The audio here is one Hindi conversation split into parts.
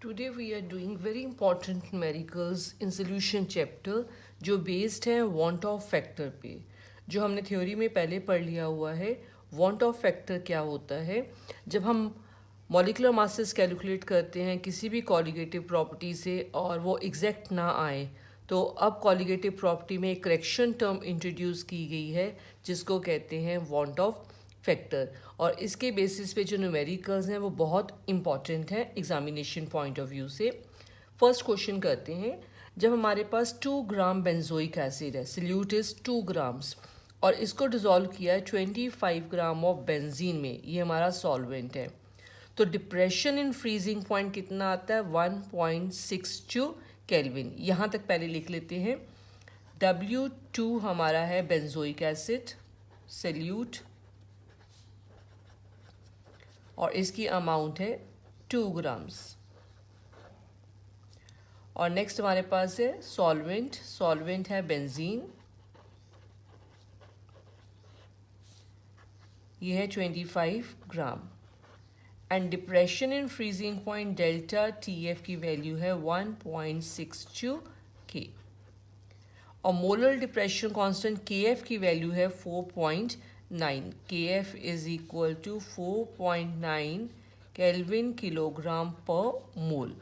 Today we are doing very important numericals in solution chapter जो बेस्ड है want of factor पे। जो हमने थ्योरी में पहले पढ़ लिया हुआ है want of factor क्या होता है। जब हम मॉलिकुलर मासेस कैलकुलेट करते हैं किसी भी कॉलिगेटिव प्रॉपर्टी से और वो एग्जैक्ट ना आए, तो अब कॉलिगेटिव प्रॉपर्टी में एक करेक्शन टर्म इंट्रोड्यूस की गई है जिसको कहते हैं want of फैक्टर। और इसके बेसिस पे जो न्यूमेरिकल्स हैं वो बहुत इंपॉर्टेंट हैं एग्जामिनेशन पॉइंट ऑफ व्यू से। फर्स्ट क्वेश्चन करते हैं। जब हमारे पास 2 ग्राम बेंजोइक एसिड है, सल्यूट इज़ 2 ग्राम्स, और इसको डिज़ोल्व किया है 25 ग्राम ऑफ बेंजीन में, ये हमारा सॉल्वेंट है, तो डिप्रेशन इन फ्रीजिंग पॉइंट कितना आता है 1.62 केल्विन। यहाँ तक पहले लिख लेते हैं। W2 हमारा है बेंजोइक एसिड सल्यूट और इसकी अमाउंट है 2 ग्राम्स। और नेक्स्ट हमारे पास है सॉल्वेंट है बेंजीन, ये है 25 gram, and depression in freezing point delta TF की वैल्यू है 1.62 K, और मोलर डिप्रेशन कांस्टेंट KF की वैल्यू है 4.9। KF is equal to 4.9 kelvin kilogram per mole.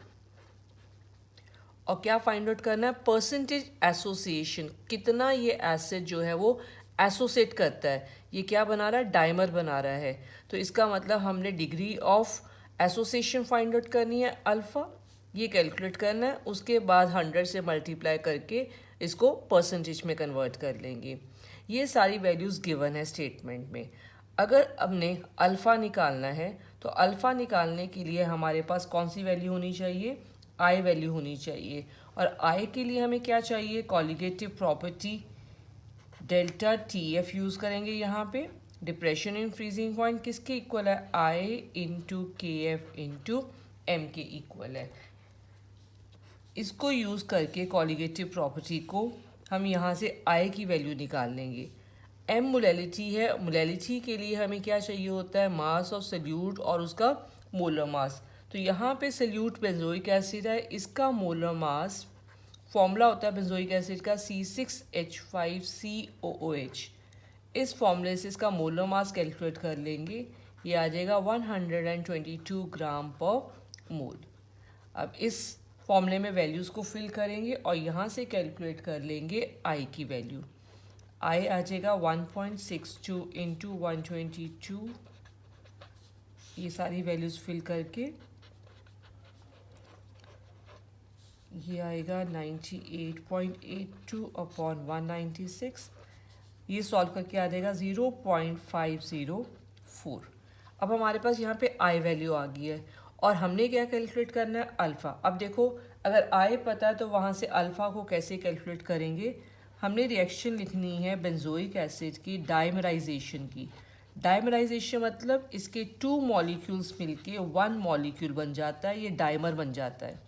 और क्या फाइंड आउट करना है, परसेंटेज एसोसिएशन, कितना ये एसिड जो है वो एसोसिएट करता है। ये क्या बना रहा है, डाइमर बना रहा है, तो इसका मतलब हमने degree of association find out करनी है अल्फ़ा, ये कैलकुलेट करना है, उसके बाद 100 से मल्टीप्लाई करके इसको परसेंटेज में कन्वर्ट कर लेंगे। ये सारी वैल्यूज़ गिवन है स्टेटमेंट में। अगर हमने अल्फ़ा निकालना है तो अल्फ़ा निकालने के लिए हमारे पास कौन सी वैल्यू होनी चाहिए, आई वैल्यू होनी चाहिए। और आई के लिए हमें क्या चाहिए, colligative property delta TF use करेंगे। यहाँ पे डिप्रेशन इन फ्रीजिंग पॉइंट किसके इक्वल है, I into KF into M के इक्वल है। इसको यूज़ करके कॉलिगेटिव प्रॉपर्टी को हम यहाँ से I की वैल्यू निकाल लेंगे। M मोलैलिटी है, मोलैलिटी के लिए हमें क्या चाहिए होता है, मास ऑफ सल्यूट और उसका मोलर मास। तो यहाँ पे सल्यूट बेंजोइक एसिड है, इसका मोलर मास फॉर्मूला होता है बेंजोइक एसिड का C6H5COOH। इस फॉर्मूले से इसका मोलर मास कैलकुलेट कर लेंगे, ये आ जाएगा 122 ग्राम पर मोल। अब इस फॉर्मूले में वैल्यूज़ को फिल करेंगे और यहाँ से कैलकुलेट कर लेंगे आई की वैल्यू। आई आ जाएगा 1.62 इंटू 122, ये सारी वैल्यूज़ फिल करके ये आएगा 98.82 अपॉन 196, ये सॉल्व करके आ जाएगा 0.504। अब हमारे पास यहाँ पे आई वैल्यू आ गई है और हमने क्या कैलकुलेट करना है, अल्फ़ा। अब देखो, अगर आई पता है तो वहाँ से अल्फ़ा को कैसे कैलकुलेट करेंगे, हमने रिएक्शन लिखनी है बेंजोइक एसिड की डाइमराइजेशन की। डाइमराइजेशन मतलब इसके 2 मॉलिक्यूल्स मिलके 1 मॉलिक्यूल बन जाता है, ये डाइमर बन जाता है।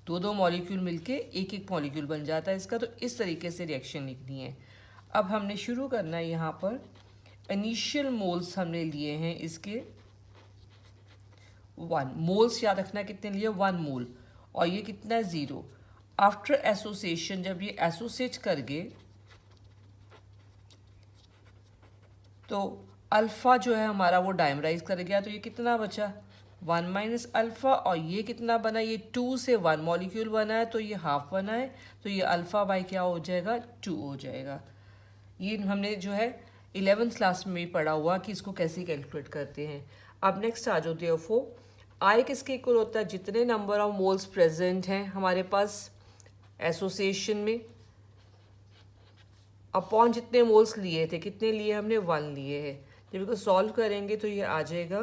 2 मॉलिक्यूल मिलके एक मॉलिक्यूल बन जाता है इसका। तो इस तरीके से रिएक्शन लिखनी है। अब हमने शुरू करना है, यहाँ पर इनिशियल मोल्स हमने लिए हैं इसके 1 मोल्स, याद रखना कितने लिए, 1 मोल, और ये कितना है 0। आफ्टर एसोसिएशन जब ये एसोसिएट कर गए तो अल्फ़ा जो है हमारा वो डाइमराइज कर गया, तो ये कितना बचा 1 माइनस अल्फ़ा, और ये कितना बना, ये 2 से 1 मॉलिक्यूल बना है तो ये हाफ बना है, तो ये अल्फ़ा बाई क्या हो जाएगा 2 हो जाएगा। ये हमने जो है 11th क्लास में भी पढ़ा हुआ कि इसको कैसे कैलकुलेट करते हैं। अब नेक्स्ट आ जाओ, देयरफॉर आई किसके इक्वल होता है, जितने नंबर ऑफ मोल्स प्रेजेंट हैं हमारे पास एसोसिएशन में अपॉन जितने मोल्स लिए थे, कितने लिए हमने 1 लिए हैं। जब इसको सॉल्व करेंगे तो ये आ जाएगा,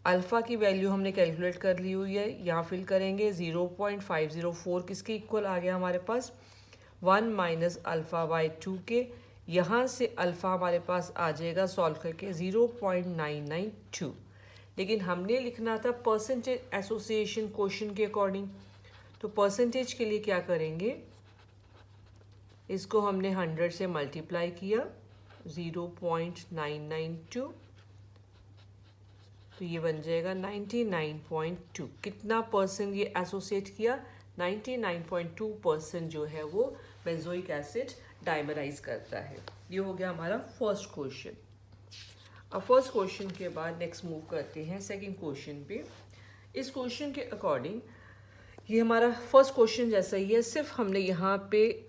अल्फ़ा की वैल्यू हमने कैलकुलेट कर ली हुई है, यहाँ फिल करेंगे 0.504 किसके इक्वल आ गया हमारे पास 1 माइनस अल्फ़ा बाई 2 के। यहाँ से अल्फ़ा हमारे पास आ जाएगा सॉल्व करके 0.992, लेकिन हमने लिखना था परसेंटेज एसोसिएशन क्वेश्चन के अकॉर्डिंग। तो परसेंटेज के लिए क्या करेंगे, इसको हमने 100 से मल्टीप्लाई किया 0.992 तो ये बन जाएगा 99.2। कितना परसेंट ये एसोसिएट किया? 99.2% जो है वो बेंजोइक एसिड डाइमराइज करता है। ये हो गया हमारा फर्स्ट क्वेश्चन। अब फर्स्ट क्वेश्चन के बाद नेक्स्ट मूव करते हैं सेकंड क्वेश्चन पे। इस क्वेश्चन के अकॉर्डिंग ये हमारा फर्स्ट क्वेश्चन जैसा ही है, सिर्फ हमने यहाँ पे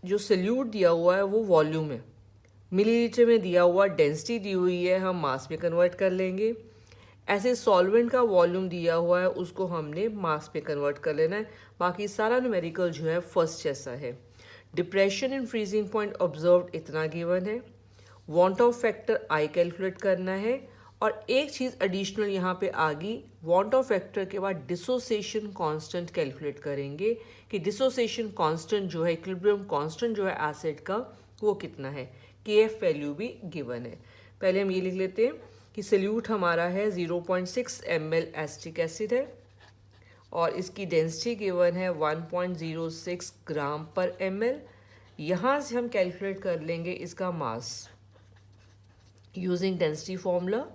जो सल्यूट दिया हुआ है वो वॉल्यूम है, मिलीलीटर में दिया हुआ डेंसिटी दी हुई है, हम मास में कन्वर्ट कर लेंगे। ऐसे सॉल्वेंट का वॉल्यूम दिया हुआ है, उसको हमने मास में कन्वर्ट कर लेना है। बाकी सारा न्यूमेरिकल जो है फर्स्ट जैसा है। Depression in freezing point observed इतना गिवन है। Want Hoff factor I calculate करना है। और एक चीज़ एडिशनल यहाँ पे आ गई, वांट ऑफ फैक्टर के बाद डिसोसिएशन कांस्टेंट कैलकुलेट करेंगे कि डिसोसिएशन कांस्टेंट जो है, इक्विलिब्रियम कांस्टेंट जो है एसिड का, वो कितना है। KF वैल्यू भी गिवन है। पहले हम ये लिख लेते हैं कि सल्यूट हमारा है 0.6 ml एसिटिक एसिड है और इसकी डेंसिटी गिवन है 1.06 ग्राम पर ml। यहाँ से हम कैलकुलेट कर लेंगे इसका mass using density formula.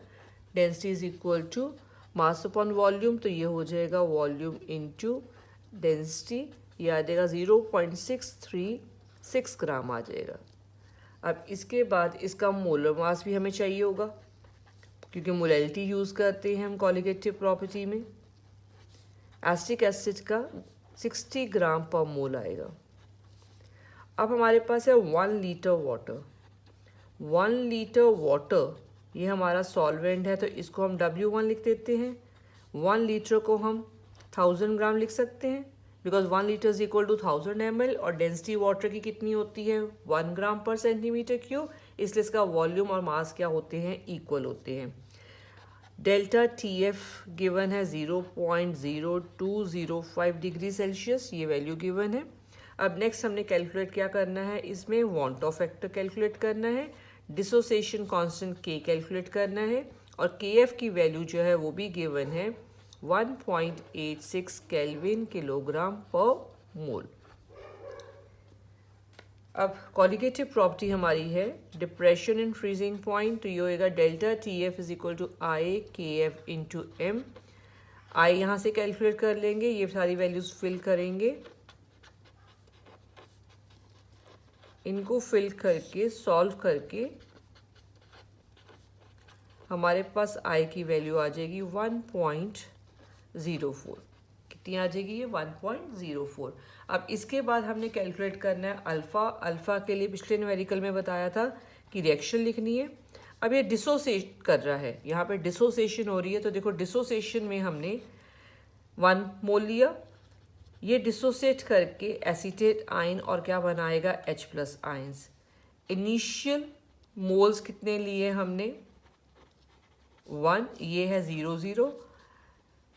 Density is equal to mass upon volume, तो ये हो जाएगा वॉल्यूम इनटू डेंसिटी, ये आ जाएगा 0.636 ग्राम आ जाएगा। अब इसके बाद इसका मोलर मास भी हमें चाहिए होगा क्योंकि मोलैलिटी यूज़ करते हैं हम कॉलिगेटिव प्रॉपर्टी में। एसिटिक एसिड का 60 ग्राम पर मोल आएगा। अब हमारे पास है 1 लीटर वाटर। 1 लीटर वाटर ये हमारा सॉल्वेंट है, तो इसको हम W1 लिख देते हैं। 1 लीटर को हम 1000 ग्राम लिख सकते हैं because 1 litre is equal to 1000 ml और डेंसिटी वाटर की कितनी होती है 1 ग्राम पर सेंटीमीटर क्यूब, इसलिए इसका वॉल्यूम और मास क्या होते हैं, इक्वल होते हैं। डेल्टा TF गिवन है 0.0205 डिग्री सेल्सियस, ये वैल्यू गिवन है। अब नेक्स्ट हमने कैलकुलेट क्या करना है, इसमें वांट ऑफ फैक्टर कैलकुलेट करना है, डिसोसिएशन कांस्टेंट K कैलकुलेट करना है और KF की वैल्यू जो है वो भी गिवन है 1.86 केल्विन किलोग्राम पर मोल। अब कॉलिगेटिव प्रॉपर्टी हमारी है डिप्रेशन इन फ्रीजिंग पॉइंट, तो ये होगा delta TF is equal to IKF into M। I यहाँ से कैलकुलेट कर लेंगे, ये सारी वैल्यूज फिल करेंगे, इनको फिल करके सॉल्व करके हमारे पास आई की वैल्यू आ जाएगी 1.04। कितनी आ जाएगी ये 1.04। अब इसके बाद हमने कैलकुलेट करना है अल्फ़ा। अल्फ़ा के लिए पिछले न्यूमेरिकल में बताया था कि रिएक्शन लिखनी है। अब ये डिसोसिएट कर रहा है, यहाँ पे डिसोसिएशन हो रही है, तो देखो डिसोसिएशन में हमने 1 मोल लिया, ये डिसोसिएट करके एसीटेट आयन और क्या बनाएगा H+ आयंस। इनिशियल मोल्स कितने लिए हमने 1, ये है 0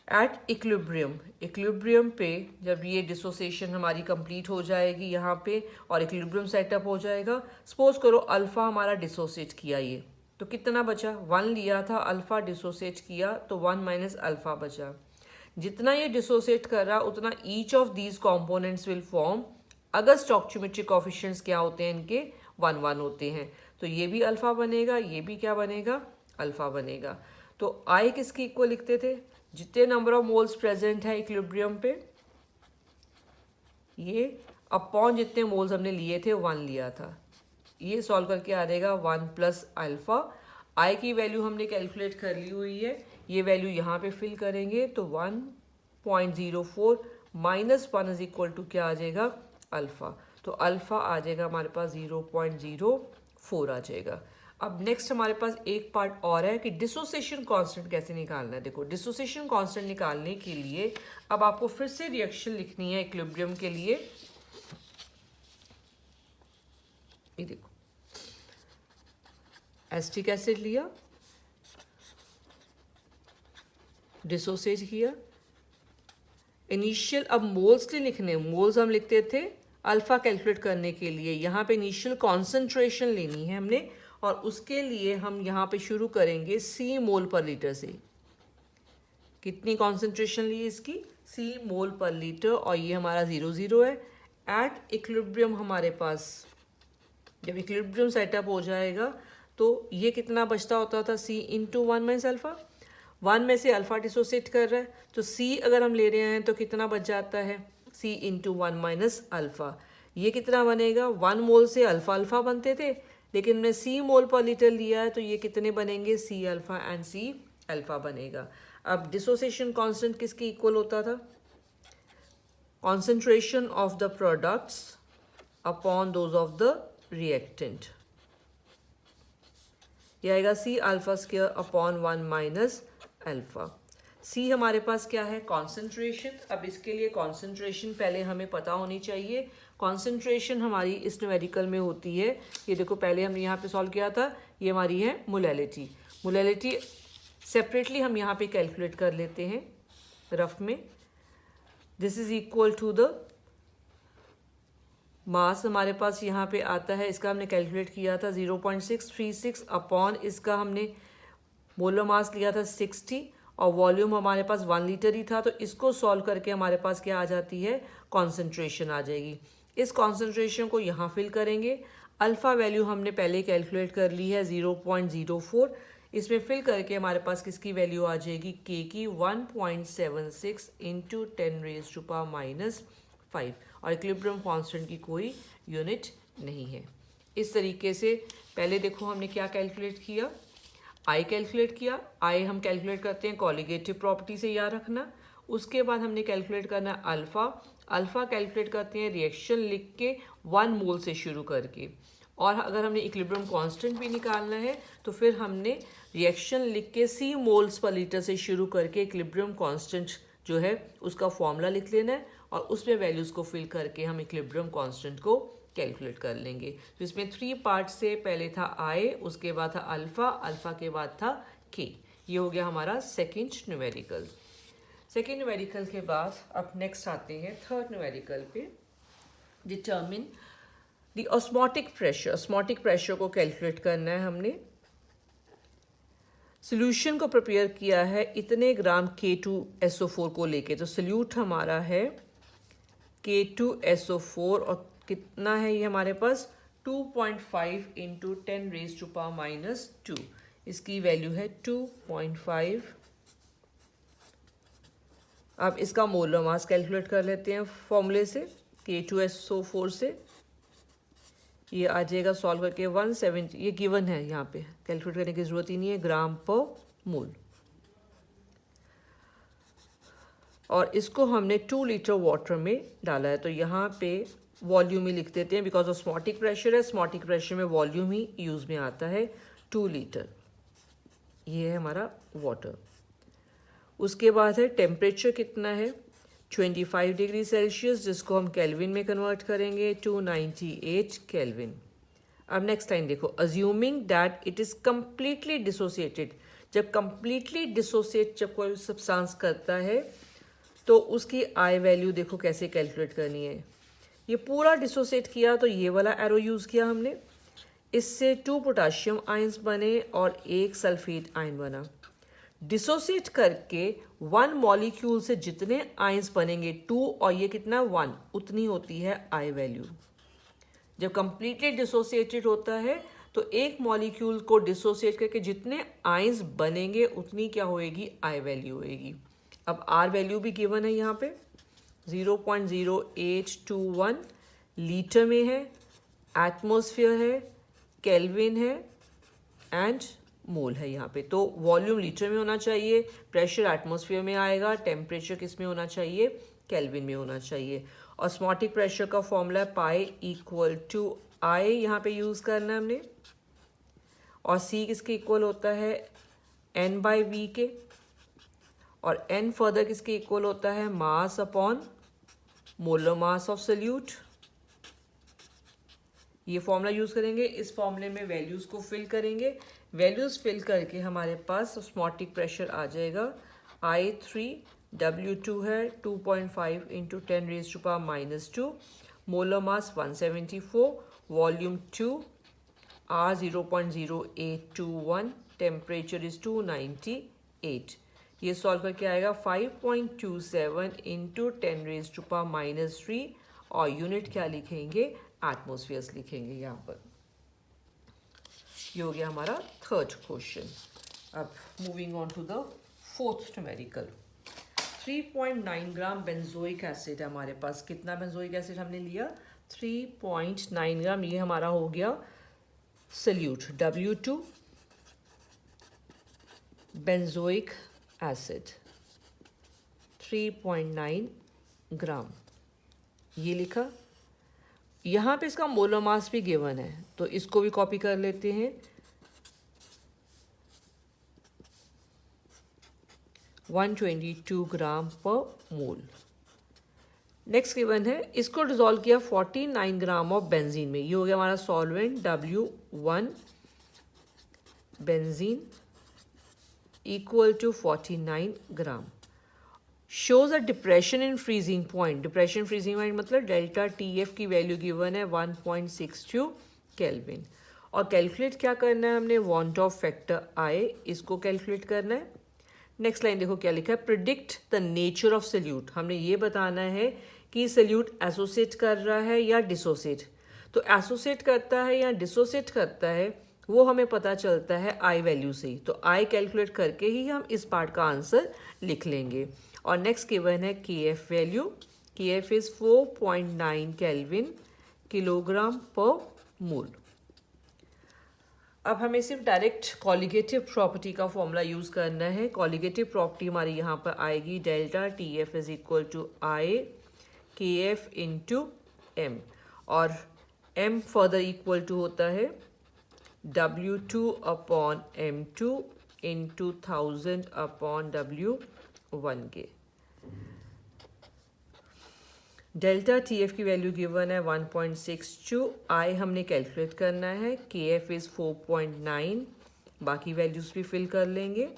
एट इक्विलिब्रियम पे जब ये डिसोसिएशन हमारी कंप्लीट हो जाएगी यहाँ पे और इक्विलिब्रियम सेटअप हो जाएगा, सपोज करो अल्फ़ा हमारा डिसोसिएट किया, ये तो कितना बचा 1 लिया था, अल्फ़ा डिसोसिएट किया तो 1 माइनस अल्फ़ा बचा। जितना ये डिसोसिएट कर रहा उतना each of these components will form, अगर स्टॉइकियोमेट्रिक कोएफिशिएंट्स क्या होते हैं इनके 1 1 होते हैं, तो ये भी अल्फ़ा बनेगा, ये भी क्या बनेगा अल्फ़ा बनेगा। तो आई किसकी इक्वल लिखते थे, जितने नंबर ऑफ मोल्स प्रेजेंट है इक्विलिब्रियम पे, ये अपॉन जितने मोल्स हमने लिए थे 1 लिया था, ये सॉल्व करके आ जाएगा 1 प्लस अल्फ़ा। आई की वैल्यू हमने कैलकुलेट कर ली हुई है, ये वैल्यू यहाँ पे फिल करेंगे तो 1.04 माइनस 1 इज इक्वल टू क्या आ जाएगा अल्फ़ा, तो अल्फ़ा आ जाएगा हमारे पास 0.04 आ जाएगा। अब नेक्स्ट हमारे पास एक पार्ट और है कि डिसोसिएशन कांस्टेंट कैसे निकालना है। देखो डिसोसिएशन कांस्टेंट निकालने के लिए अब आपको फिर से रिएक्शन लिखनी है इक्विलिब्रियम के लिए। ये देखो एसिटिक एसिड लिया, डिसोसिएट किया, इनिशियल, अब मोल्स लिए लिखने, मोल्स हम लिखते थे अल्फा कैलकुलेट करने के लिए, यहाँ पे इनिशियल कॉन्सेंट्रेशन लेनी है हमने और उसके लिए हम यहाँ पे शुरू करेंगे C मोल पर लीटर से। कितनी कॉन्सेंट्रेशन ली इसकी C मोल पर लीटर और ये हमारा 0 है। एट इक्विलिब्रियम हमारे पास जब इक्विलिब्रियम सेटअप हो जाएगा तो ये कितना बचता होता था C इंटू 1 माइनस अल्फ़ा, 1 में से अल्फ़ा डिसोसिएट कर रहा है, तो C अगर हम ले रहे हैं तो कितना बच जाता है, C इंटू 1 माइनस अल्फ़ा। ये कितना बनेगा, 1 मोल से अल्फ़ा अल्फ़ा बनते थे, लेकिन हमने C मोल पर लीटर लिया है तो ये कितने बनेंगे, C alpha and C alpha बनेगा। अब डिसोसिएशन कांस्टेंट किसके इक्वल होता था, concentration of the products upon those of the reactant. ये आएगा C alpha square upon 1 minus alpha. C हमारे पास क्या है, कॉन्सेंट्रेशन। अब इसके लिए कॉन्सेंट्रेशन पहले हमें पता होनी चाहिए। कॉन्सेंट्रेशन हमारी इस न्यूमेरिकल में होती है, ये देखो पहले हमने यहाँ पे सॉल्व किया था, ये हमारी है मोलैलिटी। मोलैलिटी सेपरेटली हम यहाँ पे कैलकुलेट कर लेते हैं रफ में। This is equal to the mass, हमारे पास यहाँ पे आता है, इसका हमने कैलकुलेट किया था 0.636 अपॉन इसका हमने मोलर मास लिया था 60 और वॉल्यूम हमारे पास 1 लीटर ही था, तो इसको सॉल्व करके हमारे पास क्या आ जाती है, कॉन्सेंट्रेशन आ जाएगी। इस कॉन्सेंट्रेशन को यहाँ फिल करेंगे। अल्फ़ा वैल्यू हमने पहले कैलकुलेट कर ली है 0.04, इसमें फिल करके हमारे पास किसकी वैल्यू आ जाएगी, के की 1.76 इंटू 10⁻⁻5 और इक्विलिब्रियम कांस्टेंट की कोई यूनिट नहीं है। इस तरीके से पहले देखो हमने क्या कैलकुलेट किया, आई कैलकुलेट किया। आई हम कैलकुलेट करते हैं कॉलिगेटिव प्रॉपर्टी से, याद रखना। उसके बाद हमने कैलकुलेट करना अल्फ़ा। अल्फ़ा कैलकुलेट करते हैं रिएक्शन लिख के 1 मोल से शुरू करके, और अगर हमने इक्विलिब्रियम कांस्टेंट भी निकालना है तो फिर हमने रिएक्शन लिख के C मोल्स पर लीटर से शुरू करके इक्विलिब्रियम कांस्टेंट जो है उसका फॉर्मूला लिख लेना है, और उसमें वैल्यूज़ को फिल करके हम इक्विलिब्रियम कांस्टेंट को कैलकुलेट कर लेंगे। तो इसमें 3 पार्ट से, पहले था आई, उसके बाद था अल्फ़ा, अल्फ़ा के बाद था के। ये हो गया हमारा सेकेंड न्यूमेरिकल। सेकेंड न्यूमेरिकल के बाद अब नेक्स्ट आते हैं थर्ड न्यूमेरिकल पे। Determine the osmotic pressure. Osmotic pressure को कैलकुलेट करना है हमने। सोल्यूशन को प्रिपेयर किया है इतने ग्राम K2SO4 को लेके, तो सोल्यूट हमारा है K2SO4 और कितना है ये हमारे पास 2.5 इंटू 10⁻⁻²। इसकी वैल्यू है 2.5। अब इसका मोलर मास कैलकुलेट कर लेते हैं फॉर्मूले से, K2SO4 से। ये आ जाएगा सॉल्व करके 170, ये गिवन है, यहाँ पे कैलकुलेट करने की ज़रूरत ही नहीं है, ग्राम पर मोल। और इसको हमने 2 लीटर वाटर में डाला है, तो यहाँ पे वॉल्यूम ही लिख देते हैं, बिकॉज ऑस्मोटिक प्रेशर है, ऑस्मोटिक प्रेशर में वॉल्यूम ही यूज़ में आता है। 2 लीटर ये है हमारा वाटर। उसके बाद है टेम्परेचर कितना है, 25 डिग्री सेल्सियस, जिसको हम केल्विन में कन्वर्ट करेंगे 298 केल्विन। अब नेक्स्ट लाइन देखो, assuming that it is completely dissociated. जब कम्प्लीटली डिसोसिएट जब कोई सब्सटेंस करता है तो उसकी आई वैल्यू देखो कैसे कैलकुलेट करनी है। ये पूरा डिसोसिएट किया तो ये वाला एरो यूज़ किया हमने, इससे 2 पोटाशियम आयंस बने और 1 सल्फेट आयन बना। डिसोसिएट करके 1 मॉलिक्यूल से जितने आयंस बनेंगे 2 और ये कितना 1, उतनी होती है आई वैल्यू। जब कंप्लीटली डिसोसिएटेड होता है तो एक मॉलिक्यूल को डिसोसिएट करके जितने आयंस बनेंगे उतनी क्या होएगी, आई वैल्यू होएगी। अब आर वैल्यू भी गिवन है यहाँ पे 0.0821 लीटर में है, एटमॉस्फेयर है, केल्विन है एंड मोल है यहाँ पे। तो वॉल्यूम लीटर में होना चाहिए, प्रेशर एटमॉस्फेयर में आएगा, टेम्परेचर किस में होना चाहिए, केल्विन में होना चाहिए। ऑस्मोटिक प्रेशर का फॉर्मूला पाई इक्वल टू आई यहाँ पे यूज़ करना है हमने, और सी किसके इक्वल होता है, एन बाई वी के, और एन फर्दर किसके इक्वल होता है, mass upon molar mass of solute. ये फॉर्मूला यूज़ करेंगे। इस फॉर्मूले में वैल्यूज़ को फिल करेंगे, वैल्यूज़ फिल करके हमारे पास ऑस्मोटिक प्रेशर आ जाएगा I3, W2 है 2.5 into 10⁻⁻², molar mass 174, volume 2, R 0.0821, temperature is 298। ये सॉल्व करके आएगा 5.27 इंटू 10⁻⁻3 और यूनिट क्या लिखेंगे, एटमॉस्फेयर्स लिखेंगे यहाँ पर। ये हो गया हमारा थर्ड क्वेश्चन। अब moving on to the fourth numerical 3.9 gram benzoic acid है हमारे पास। कितना बेंजोइक एसिड हमने लिया? 3.9 ग्राम। ये हमारा हो गया सल्यूट W2 बेंजोइक एसिड 3.9 ग्राम, ये लिखा। यहाँ पे इसका मोलर मास भी गिवन है, तो इसको भी कॉपी कर लेते हैं। 122 ग्राम पर मोल। नेक्स्ट गिवन है, इसको डिजोल्व किया 49 ग्राम ऑफ बेंजीन में। ये हो गया हमारा solvent W1 benzene equal to 49 gram. Shows a depression in freezing point. Depression freezing point मतलब डेल्टा TF की वैल्यू गिवन है 1.62 केल्विन। और कैलकुलेट क्या करना है हमने? वांट ऑफ फैक्टर I, इसको कैलकुलेट करना है। नेक्स्ट लाइन देखो क्या लिखा है, predict the nature of solute. हमने ये बताना है कि सल्यूट एसोसिएट कर रहा है या डिसोसिएट। तो एसोसिएट करता है या डिसोसिएट करता है वो हमें पता चलता है I वैल्यू से ही। तो I कैलकुलेट करके ही हम इस पार्ट का आंसर लिख लेंगे। और नेक्स्ट गिवन है KF value. KF is 4.9 kelvin kilogram per mole. अब हमें सिर्फ डायरेक्ट कॉलिगेटिव प्रॉपर्टी का फॉर्मूला यूज़ करना है। कॉलिगेटिव प्रॉपर्टी हमारी यहाँ पर आएगी delta TF is equal to I KF into M, और M फर्दर इक्वल टू होता है W2 upon M2 into 1000 upon W1 के। डेल्टा TF की वैल्यू गिवन है 1.62। I हमने कैलकुलेट करना है। KF इज 4.9, बाकी वैल्यूज भी फिल कर लेंगे।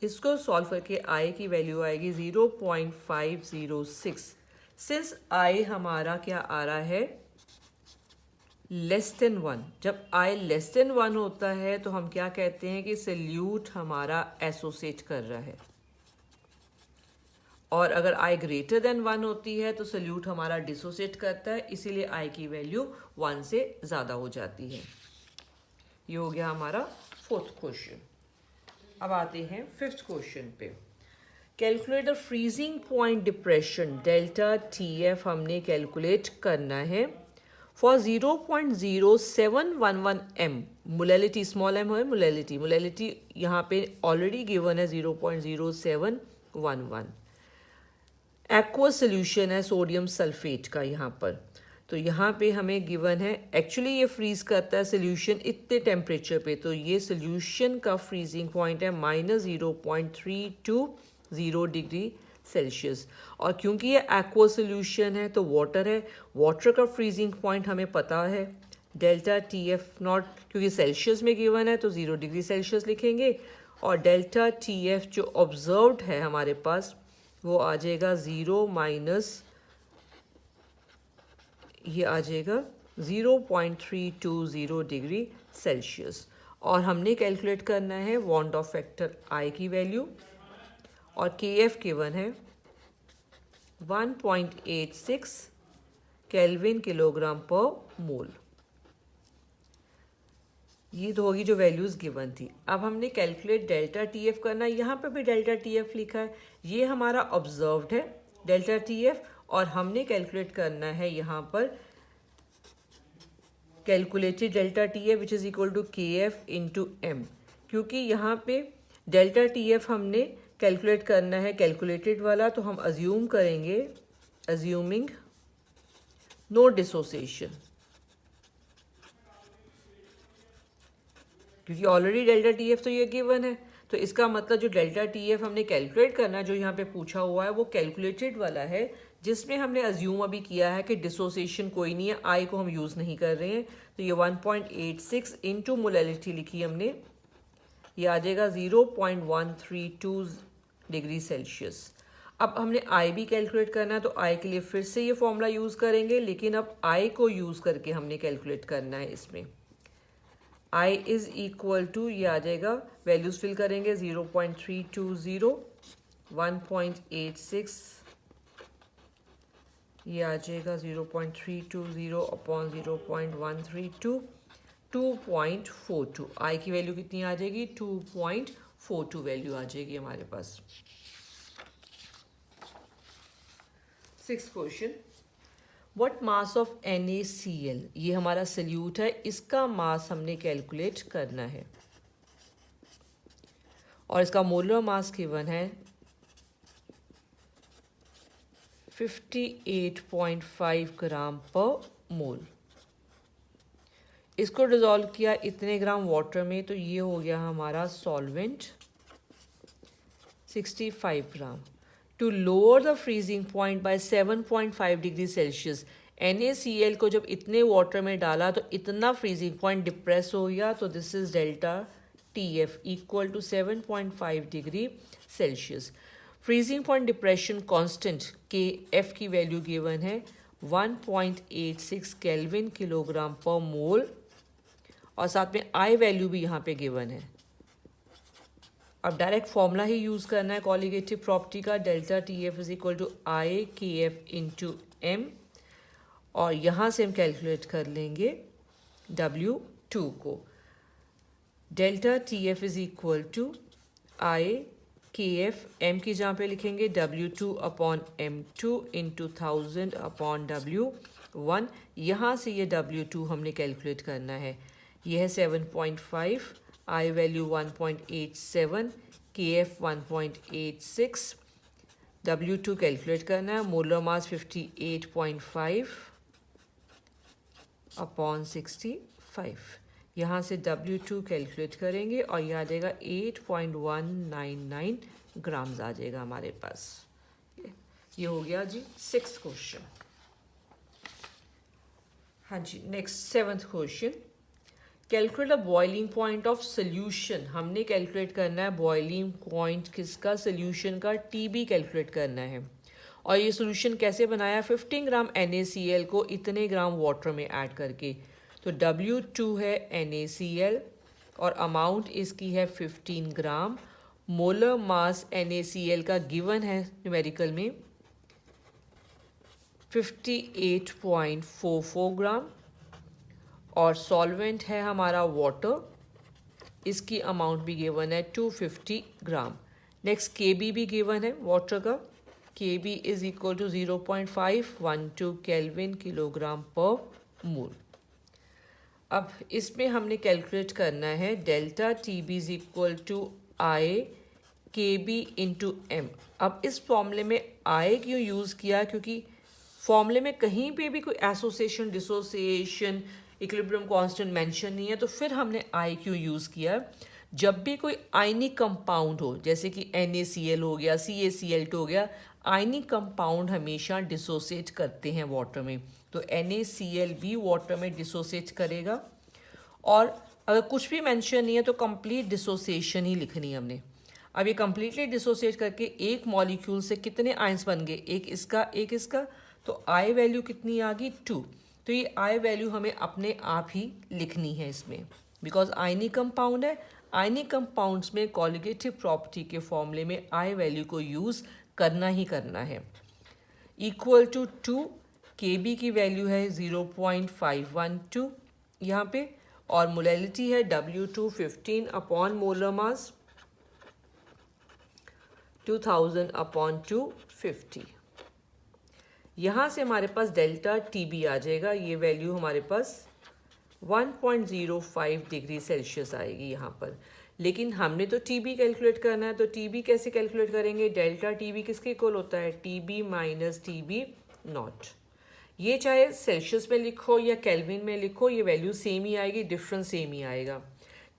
इसको सॉल्व करके I की वैल्यू आएगी 0.506। सिंस I हमारा क्या आ रहा है? Less than 1। जब I लेस देन 1 होता है तो हम क्या कहते हैं कि सल्यूट हमारा एसोसिएट कर रहा है, और अगर I ग्रेटर देन 1 होती है तो सल्यूट हमारा डिसोसिएट करता है, इसीलिए I की वैल्यू 1 से ज़्यादा हो जाती है। ये हो गया हमारा फोर्थ क्वेश्चन। अब आते हैं फिफ्थ क्वेश्चन पे। Calculate the freezing point depression delta TF हमने कैलकुलेट करना है for 0.0711 M। Molality small m है, मोलैलिटी यहाँ पे ऑलरेडी गिवन है 0.0711। एक्वा सोल्यूशन है सोडियम सल्फेट का यहाँ पर। तो यहाँ पे हमें गिवन है, एक्चुअली ये फ्रीज करता है सोल्यूशन इतने टेम्परेचर पे, तो ये सोल्यूशन का फ्रीजिंग पॉइंट है -0.320 डिग्री सेल्सियस। और क्योंकि ये एक्वा सोल्यूशन है तो वाटर है, वाटर का फ्रीजिंग पॉइंट हमें पता है डेल्टा TF नॉट, क्योंकि सेल्सियस में गिवन है तो 0 डिग्री सेल्सियस लिखेंगे। और डेल्टा TF जो ऑब्जर्व्ड है हमारे पास वो आ जाएगा 0 माइनस, ये आ जाएगा 0.320 डिग्री सेल्सियस। और हमने कैलकुलेट करना है वांट ऑफ फैक्टर I की वैल्यू, और KF गिवन है 1.86 केल्विन किलोग्राम पर मोल। ये तो होगी जो वैल्यूज़ गिवन थी। अब हमने कैलकुलेट डेल्टा TF करना है। यहाँ पे भी डेल्टा TF लिखा है, ये हमारा ऑब्जर्व्ड है डेल्टा TF, और हमने कैलकुलेट करना है यहाँ पर calculated delta TF which is equal to KF into M। क्योंकि यहाँ पे डेल्टा TF हमने कैलकुलेट करना है कैलकुलेटेड वाला, तो हम अज्यूम करेंगे, अज्यूमिंग नो डिसोसिएशन, क्योंकि ऑलरेडी डेल्टा TF तो ये गिवन है। तो इसका मतलब जो डेल्टा TF हमने कैलकुलेट करना है, जो यहाँ पे पूछा हुआ है, वो कैलकुलेटेड वाला है, जिसमें हमने अज्यूम अभी किया है कि डिसोसिएशन कोई नहीं है, I को हम यूज़ नहीं कर रहे हैं। तो ये 1.86 इंटू मोलैलिटी लिखी हमने, ये आ जाएगा 0.132 डिग्री सेल्सियस। अब हमने I भी कैलकुलेट करना है, तो I के लिए फिर से ये फॉर्मूला यूज़ करेंगे, लेकिन अब I को यूज़ करके हमने कैलकुलेट करना है। इसमें I इज़ इक्वल टू, ये आ जाएगा, वैल्यूज़ फिल करेंगे 0.320, 1.86, ये आ जाएगा 0.320 अपॉन 0.132, 2.42। आई की वैल्यू कितनी आ जाएगी? 2.42 वैल्यू आ जाएगी हमारे पास। 6th question, what mass of NaCl, ये हमारा सल्यूट है, इसका मास हमने कैलकुलेट करना है और इसका मोलर मास गिवन है 58.5 ग्राम पर मोल। इसको डिज़ोल्व किया इतने ग्राम वाटर में, तो ये हो गया हमारा solvent 65 gram. To lower the freezing point by 7.5 degree Celsius, NaCl को जब इतने वाटर में डाला तो इतना फ्रीजिंग पॉइंट डिप्रेस हो गया, तो this is delta TF equal to 7.5 degree Celsius. Freezing point depression constant K F की वैल्यू गिवन है 1.86 केल्विन किलोग्राम पर मोल, और साथ में I वैल्यू भी यहाँ पे गिवन है। अब डायरेक्ट फॉर्मूला ही यूज़ करना है कॉलिगेटिव प्रॉपर्टी का, delta TF is equal to IKF into M, और यहाँ से हम कैलकुलेट कर लेंगे W2 को। Delta TF is equal to IKF, M की जहाँ पे लिखेंगे W2 upon M2 into 1000 upon W1। यहाँ से ये W2 हमने कैलकुलेट करना है, ये है 7.5, I value 1.87, KF 1.86, W2 calculate करना है, मोलर मास 58.5 अपॉन 65। यहाँ से W2 कैलकुलेट करेंगे और ये आ जाएगा 8.199 ग्राम्स आ जाएगा हमारे पास। ये हो गया जी 6th क्वेश्चन। हाँ जी, next 7th question, calculate the boiling point of solution. हमने कैलकुलेट करना है बॉइलिंग पॉइंट किसका? सोल्यूशन का, TB कैलकुलेट करना है। और ये सोल्यूशन कैसे बनाया? 15 ग्राम NaCl को इतने ग्राम वाटर में ऐड करके। तो W2 है NaCl और अमाउंट इसकी है 15 ग्राम। मोलर मास NaCl का गिवन है न्यूमेरिकल में 58.44 ग्राम, और सॉल्वेंट है हमारा वाटर, इसकी अमाउंट भी गिवन है 250 ग्राम। नेक्स्ट KB भी गिवन है वाटर का, KB is equal to 0.512 kelvin kilogram per mole. अब इसमें हमने कैलकुलेट करना है delta TB is equal to IKB into M। अब इस फॉर्मूले में I क्यों यूज़ किया? क्योंकि फॉर्मूले में कहीं पे भी कोई association, dissociation, equilibrium constant mention नहीं है, तो फिर हमने I क्यों यूज़ किया? जब भी कोई आयनिक कंपाउंड हो, जैसे कि NaCl हो गया, CaCl2 हो गया, आयनिक कंपाउंड हमेशा डिसोसिएट करते हैं वाटर में, तो NaCl भी वाटर में डिसोसिएट करेगा। और अगर कुछ भी मेंशन नहीं है तो कंप्लीट डिसोसिएशन ही लिखनी है हमने। अब ये कंप्लीटली डिसोसिएट करके एक मॉलिक्यूल से कितने आयंस बन गए? एक इसका, एक इसका, तो I वैल्यू कितनी आ गई? 2। तो ये I वैल्यू हमें अपने आप ही लिखनी है इसमें, बिकॉज आयनिक कंपाउंड है। आयनिक कंपाउंड्स में कॉलिगेटिव प्रॉपर्टी के फॉर्मूले में I वैल्यू को यूज़ करना ही करना है। इक्वल टू 2, KB की वैल्यू है 0.512 यहाँ पे, और मोलैलिटी है W2 15 upon molar mass 2000 upon 250। यहाँ से हमारे पास डेल्टा TB आ जाएगा, ये वैल्यू हमारे पास 1.05 डिग्री सेल्सियस आएगी यहाँ पर। लेकिन हमने तो TB कैलकुलेट करना है, तो TB कैसे कैलकुलेट करेंगे? डेल्टा TB किसके इक्वल होता है? TB minus TB not. ये चाहे सेल्सियस में लिखो या केल्विन में लिखो, ये वैल्यू सेम ही आएगी, डिफरेंस सेम ही आएगा।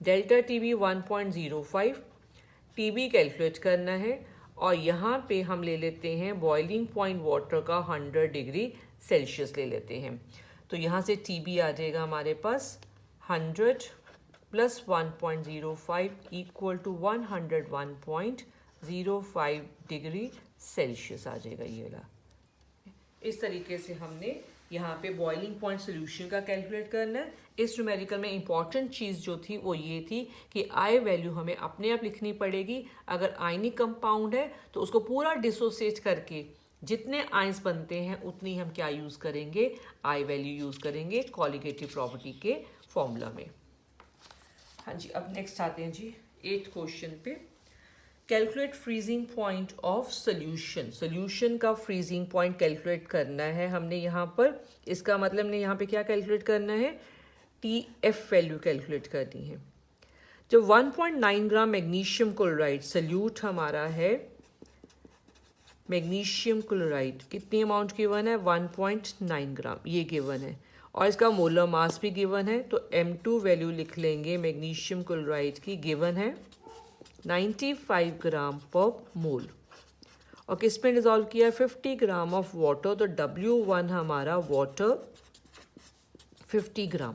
डेल्टा TB 1.05, TB कैलकुलेट करना है, और यहाँ पे हम ले लेते हैं बॉइलिंग पॉइंट वाटर का 100 डिग्री सेल्सियस ले लेते हैं। तो यहाँ से TB आ जाएगा हमारे पास 100 plus 1.05 equal to 101.05 degree Celsius आ जाएगा ये वाला। इस तरीके से हमने यहाँ पे बॉइलिंग पॉइंट सोल्यूशन का कैलकुलेट करना है। इस न्यूमेरिकल में इंपॉर्टेंट चीज़ जो थी वो ये थी कि I वैल्यू हमें अपने आप लिखनी पड़ेगी। अगर आयनिक कंपाउंड है तो उसको पूरा डिसोसिएट करके जितने आयंस बनते हैं उतनी हम क्या यूज़ करेंगे? I वैल्यू यूज़ करेंगे कॉलिगेटिव प्रॉपर्टी के फॉर्मूला में। हाँ जी, अब नेक्स्ट आते हैं जी 8th क्वेश्चन पे। Calculate freezing point of solution. Solution का फ्रीजिंग पॉइंट कैलकुलेट करना है हमने यहाँ पर। इसका मतलब हमने यहाँ पे क्या कैलकुलेट करना है, TF वैल्यू कैलकुलेट करनी है। जो 1.9 ग्राम मैग्नीशियम क्लोराइड सोल्यूट हमारा है, मैग्नीशियम क्लोराइड कितनी अमाउंट गिवन है, 1.9 ग्राम ये गिवन है, और इसका मोलर मास भी गिवन है। तो M2 वैल्यू लिख लेंगे मैग्नीशियम क्लोराइड की, गिवन है 95 ग्राम पर मोल, और किस में डिजॉल्व किया है, 50 ग्राम ऑफ वाटर। तो W1 हमारा water 50 gram.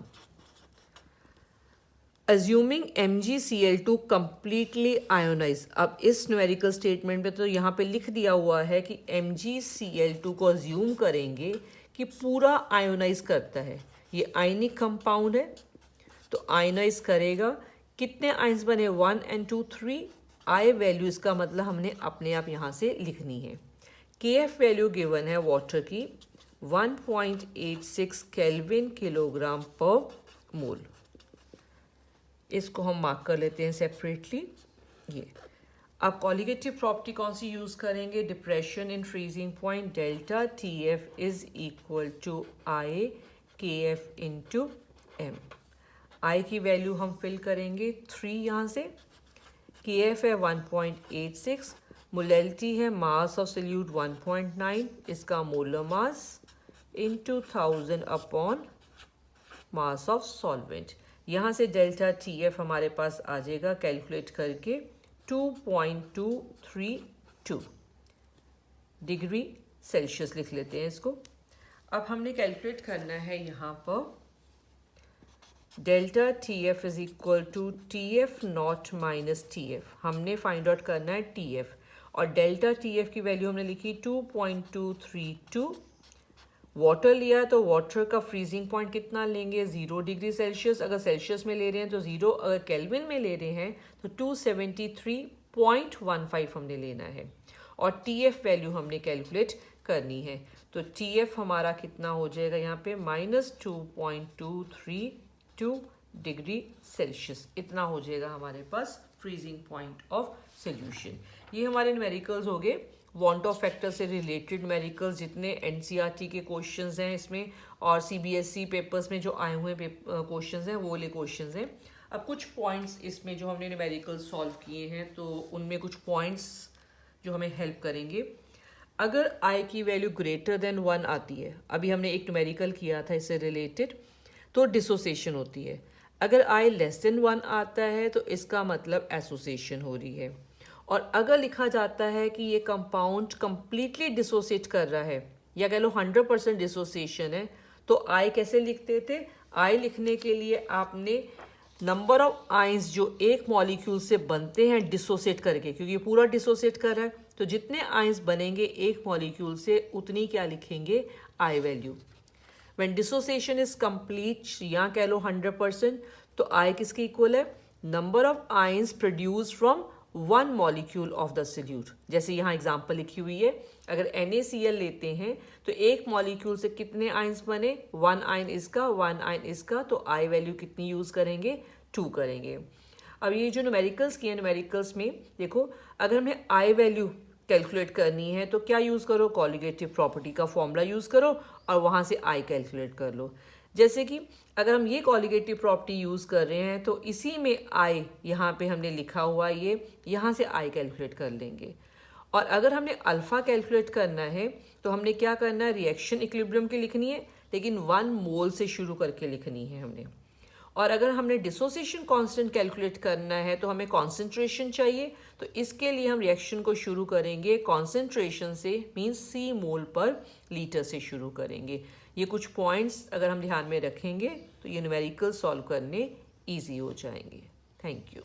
Assuming MgCl2 completely ionize. अब इस न्यूमेरिकल स्टेटमेंट में तो यहाँ पे लिख दिया हुआ है कि MgCl2 को अज्यूम करेंगे कि पूरा आयोनाइज करता है। ये आयनिक कंपाउंड है, तो आयोनाइज करेगा। कितने आयंस बने, 1 and 2 3। आई वैल्यू इसका मतलब हमने अपने आप यहाँ से लिखनी है। KF वैल्यू गिवन है वाटर की 1.86 केल्विन किलोग्राम पर मोल। इसको हम मार्क कर लेते हैं सेपरेटली। ये अब कॉलिगेटिव प्रॉपर्टी कौन सी यूज़ करेंगे, depression in freezing point delta TF is equal to I KF into M। I की वैल्यू हम फिल करेंगे 3 यहाँ से। KF है 1.86, मोलैलिटी है मास ऑफ सोल्यूट 1.9, इसका molar mass into 1000 upon mass of solvent. यहाँ से डेल्टा TF हमारे पास आ जाएगा कैलकुलेट करके 2.232 डिग्री सेल्सियस लिख लेते हैं इसको। अब हमने कैलकुलेट करना है यहाँ पर delta TF is equal to TF naught minus TF। हमने फाइंड आउट करना है TF, और डेल्टा TF की वैल्यू हमने लिखी 2.232। वाटर लिया तो वाटर का फ्रीजिंग पॉइंट कितना लेंगे, 0 डिग्री सेल्सियस। अगर सेल्सियस में ले रहे हैं तो 0, अगर केल्विन में ले रहे हैं तो 273.15 हमने लेना है, और TF वैल्यू हमने कैलकुलेट करनी है। तो TF हमारा कितना हो जाएगा यहाँ पे, -2.232 डिग्री सेल्सियस। इतना हो जाएगा हमारे पास फ्रीजिंग पॉइंट ऑफ सोल्यूशन। ये हमारे न्यूमेरिकल्स हो गए, वांट ऑफ फैक्टर से रिलेटेड न्यूमेरिकल्स जितने NCERT के क्वेश्चंस हैं इसमें, और CBSE पेपर्स में जो आए हुए क्वेश्चंस हैं वो वाले क्वेश्चंस हैं। अब कुछ पॉइंट्स इसमें जो हमने न्यूमेरिकल्स सॉल्व किए हैं तो उनमें कुछ पॉइंट्स जो हमें हेल्प करेंगे। अगर I की वैल्यू ग्रेटर देन 1 आती है, अभी हमने एक न्यूमेरिकल किया था इससे रिलेटेड, तो डिसोसिएशन होती है। अगर I लेस देन 1 आता है तो इसका मतलब एसोसिएशन हो रही है। और अगर लिखा जाता है कि ये कंपाउंड कंप्लीटली डिसोसिएट कर रहा है, या कह लो 100% डिसोसिएशन है, तो I कैसे लिखते थे, I लिखने के लिए आपने नंबर ऑफ आयंस जो एक मॉलिक्यूल से बनते हैं डिसोसिएट करके, क्योंकि ये पूरा डिसोसिएट कर रहा है, तो जितने आयंस बनेंगे एक मॉलिक्यूल से उतनी क्या लिखेंगे, I value. When dissociation is complete, या कह लो 100%, तो I किसके इक्वल है, number of ions produce from one molecule of the solute. जैसे यहाँ एग्जांपल लिखी हुई है, अगर NaCl लेते हैं तो एक मॉलिक्यूल से कितने आयंस बने, 1 आयन इसका 1 आयन इसका, तो I वैल्यू कितनी यूज़ करेंगे, 2 करेंगे। अब ये जो न्यूमेरिकल्स किए, न्यूमेरिकल्स में देखो, अगर हमें I वैल्यू कैलकुलेट करनी है तो क्या यूज़ करो, कॉलिगेटिव प्रॉपर्टी का फॉर्मूला यूज़ करो और वहाँ से I कैलकुलेट कर लो। जैसे कि अगर हम ये कॉलिगेटिव प्रॉपर्टी यूज़ कर रहे हैं तो इसी में I यहाँ पे हमने लिखा हुआ, ये यहाँ से I कैलकुलेट कर लेंगे। और अगर हमने अल्फ़ा कैलकुलेट करना है तो हमने क्या करना है, रिएक्शन इक्विलिब्रियम की लिखनी है, लेकिन 1 मोल से शुरू करके लिखनी है हमने। और अगर हमने डिसोसिएशन कांस्टेंट कैलकुलेट करना है तो हमें कॉन्सेंट्रेशन चाहिए, तो इसके लिए हम रिएक्शन को शुरू करेंगे कॉन्सेंट्रेशन से, मीन्स C मोल पर लीटर से शुरू करेंगे। ये कुछ पॉइंट्स अगर हम ध्यान में रखेंगे तो ये न्यूमेरिकल सॉल्व करने ईजी हो जाएंगे। Thank you.